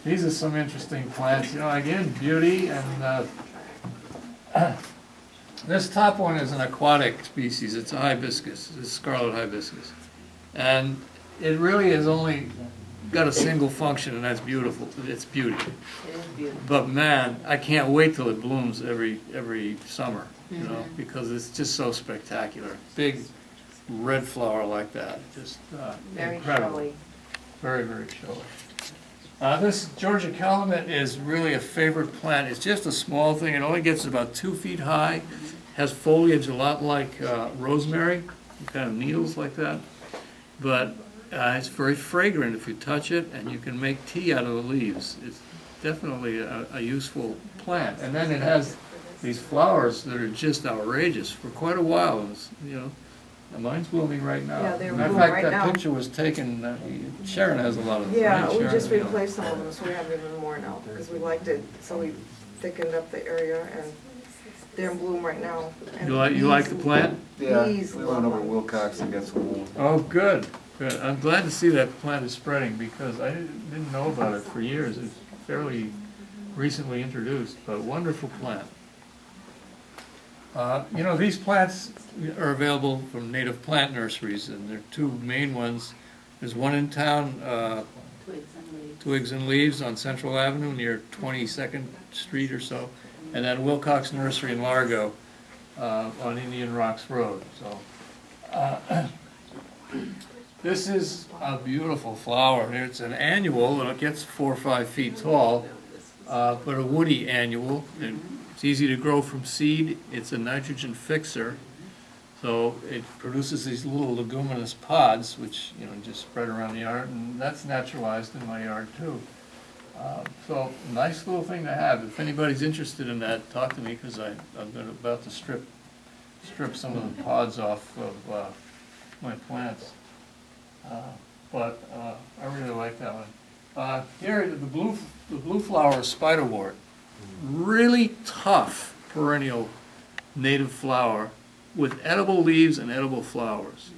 These are some interesting plants, you know, again, beauty, and this top one is an aquatic species. It's a hibiscus, it's scarlet hibiscus. And it really has only got a single function, and that's beautiful. It's beauty. It is beautiful. But man, I can't wait till it blooms every summer, you know, because it's just so spectacular. Big red flower like that, just Very incredible. showy. Very, very showy. This Georgia calumet is really a favorite plant. It's just a small thing. It only gets about 2 feet high. Has foliage a lot like rosemary, kind of needles like that. But it's very fragrant if you touch it, and you can make tea out of the leaves. It's definitely a useful plant. And then it has these flowers that are just outrageous for quite a while. It's, you know, and mine's blooming right now. Yeah, they're Matter of blooming fact, right that now. picture was taken, Sharon has a lot of them. Yeah, right, we Sharon? just replaced some of them, so we have even more now, because we liked it, so we thickened up the area, and they're in bloom right now. And You like the plant? Yeah, bees we love went over them. Wilcox and got some more. Oh, good, good. I'm glad to see that plant is spreading, because I didn't know about it for years. It's fairly recently introduced, but wonderful plant. You know, these plants are available from native plant nurseries, and there are 2 main ones. There's one in town, Twigs and leaves. Twigs and Leaves on Central Avenue near 22nd Street or so, and then Wilcox Nursery in Largo on Indian Rocks Road. So this is a beautiful flower. It's an annual, and it gets 4 or 5 feet tall, but a woody annual. It's easy to grow from seed. It's a nitrogen fixer, so it produces these little leguminous pods, which, you know, just spread around the yard, and that's naturalized in my yard too. So nice little thing to have. If anybody's interested in that, talk to me, because I'm about to strip some of the pods off of my plants. But I really like that one. Here, the blue flower spiderwort, really tough perennial native flower with edible leaves and edible flowers.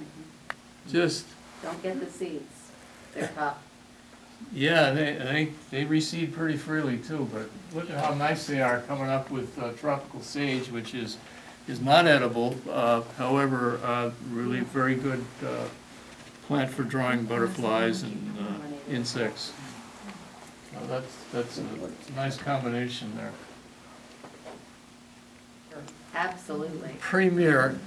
Just, Don't get the seeds. They're tough. yeah, they reseed pretty freely too, but look at how nice they are coming up with tropical sage, which is not edible, however, really very good plant for drawing butterflies and insects. That's a nice combination there. Absolutely. Premier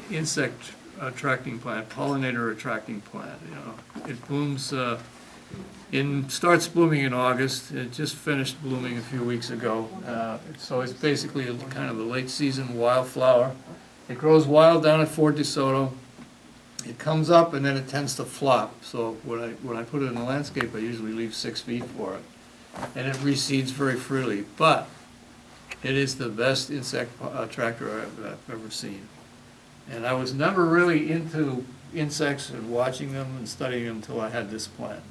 insect attracting plant, pollinator attracting plant, you know. It blooms, starts blooming in August. It just finished blooming a few weeks ago. So it's basically kind of a late season wildflower. It grows wild down at Fort DeSoto. It comes up and then it tends to flop. So when I put it in the landscape, I usually leave 6 feet for it. And it reseeds very freely. But it is the best insect attractor I've ever seen. And I was never really into insects and watching them and studying them until I had this plant.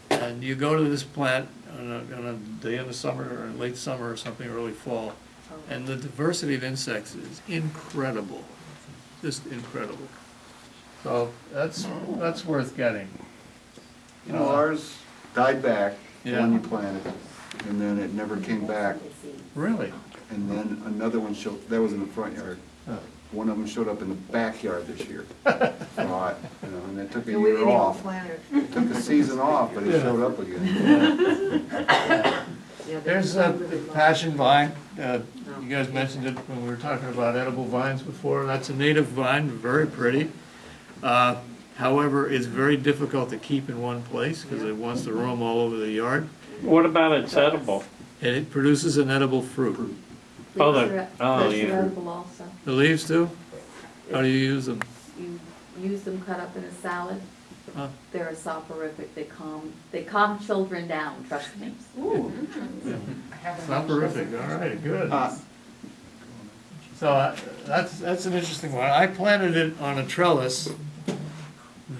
And you go to this plant on a day in the summer or late summer or something, early fall, and the diversity of insects is incredible, just incredible. So that's worth getting. You know, ours died back Yeah. when you planted, and then it never came back. Really? And then another one showed, that was in the front yard. Huh. One of them showed up in the backyard this year. Right, you know, and it took a And we year didn't even off. plant it. It took a season off, but it Yeah. showed up again. Yeah, There's a passion vine. You guys mentioned it when we were talking about edible vines before. That's a native vine, very pretty. However, it's very difficult to keep in one place because it wants to roam all over the yard. What about its edible? And it produces an edible fruit. Oh, Leaves the- are- oh, leaves are yeah. edible also. The leaves too? How do you use them? You use them cut up in a salad. Huh. They're a soporific. They calm children down, trust me. Soporific, all right, good. Uh, So that's an interesting one. I planted it on a trellis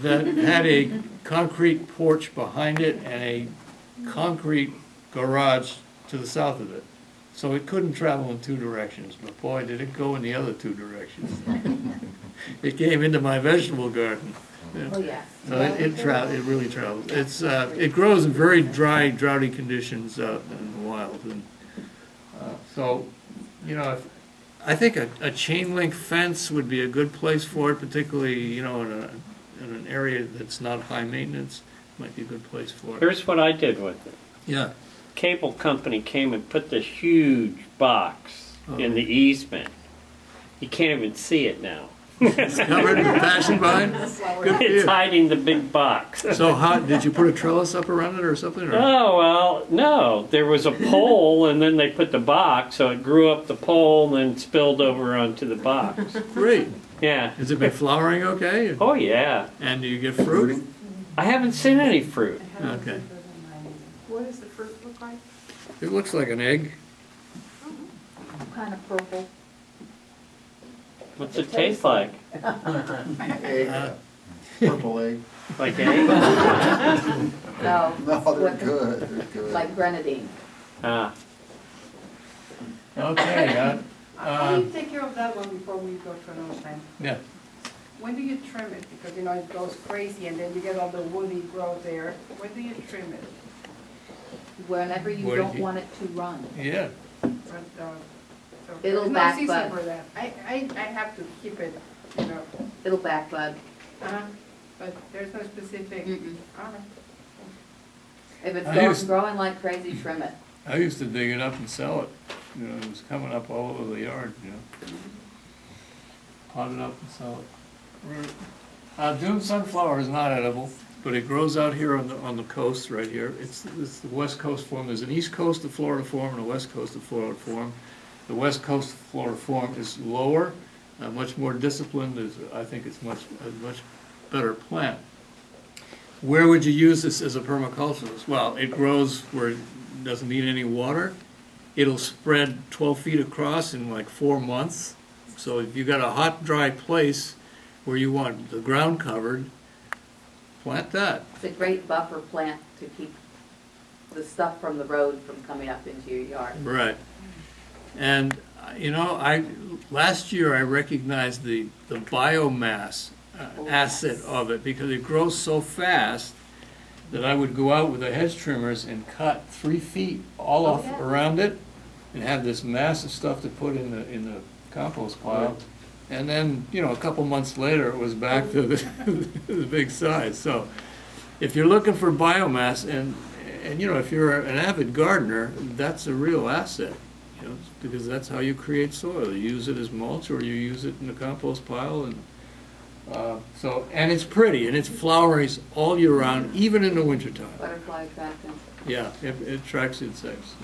that had a concrete porch behind it and a concrete garage to the south of it. So it couldn't travel in 2 directions, but boy, did it go in the other 2 directions. It came into my vegetable garden. Yeah. Oh, yeah. So it really travels. It grows in very dry, droughty conditions out in the wild. And, so, you know, I think a chain link fence would be a good place for it, particularly, you know, in an area that's not high maintenance, might be a good place for it. Here's what I did with it. Yeah. Cable company came and put this huge box in the easement. You can't even see it now. It's covered with passion vine? Good for It's you. hiding the big box. So how, did you put a trellis up around it or something? Or? Oh, well, no. There was a pole, and then they put the box, so it grew up the pole and then spilled over onto the box. Great. Yeah. Has it been flowering okay? Oh, yeah. And do you get fruit? I haven't seen any fruit. Okay. What does the fruit look like? It looks like an egg. Kind of purple. What's it taste like? Egg, purple egg. Like egg? No. No, they're good, they're good. Like grenadine. Ah. Okay, How do you take care of that one before we go to another time? yeah. When do you trim it? Because, you know, it goes crazy and then you get all the woody growth there. When do you trim it? Whenever you Where don't did you- want it to run. Yeah. But, so It'll there's back no season bud. for that. I have to keep it, you know, It'll back bud. but there's no specific. Mm-mm. All right. If it's I used- growing like crazy, trim it. I used to dig it up and sell it. You know, it was coming up all over the yard, you know. Pot it up and sell it. Dune sunflower is not edible, but it grows out here on the coast right here. It's the west coast form. There's an east coast of Florida form and a west coast of Florida form. The west coast of Florida form is lower, much more disciplined. I think it's a much better plant. Where would you use this as a permaculturalist? Well, it grows where it doesn't need any water. It'll spread 12 feet across in like 4 months. So if you've got a hot, dry place where you want the ground covered, plant that. It's a great buffer plant to keep the stuff from the road from coming up into your yard. Right. And, you know, last year I recognized the biomass asset of it because it grows so fast that I would go out with the hedge trimmers and cut 3 feet all off yeah. around it and have this mass of stuff to put in the compost pile. And then, you know, a couple months later, it was back to the big size. So if you're looking for biomass, and you know, if you're an avid gardener, that's a real asset, you know, because that's how you create soil. You use it as mulch or you use it in the compost pile. And and it's pretty, and it's flowers all year round, even in the wintertime. Butterfly attractant. Yeah, it attracts insects.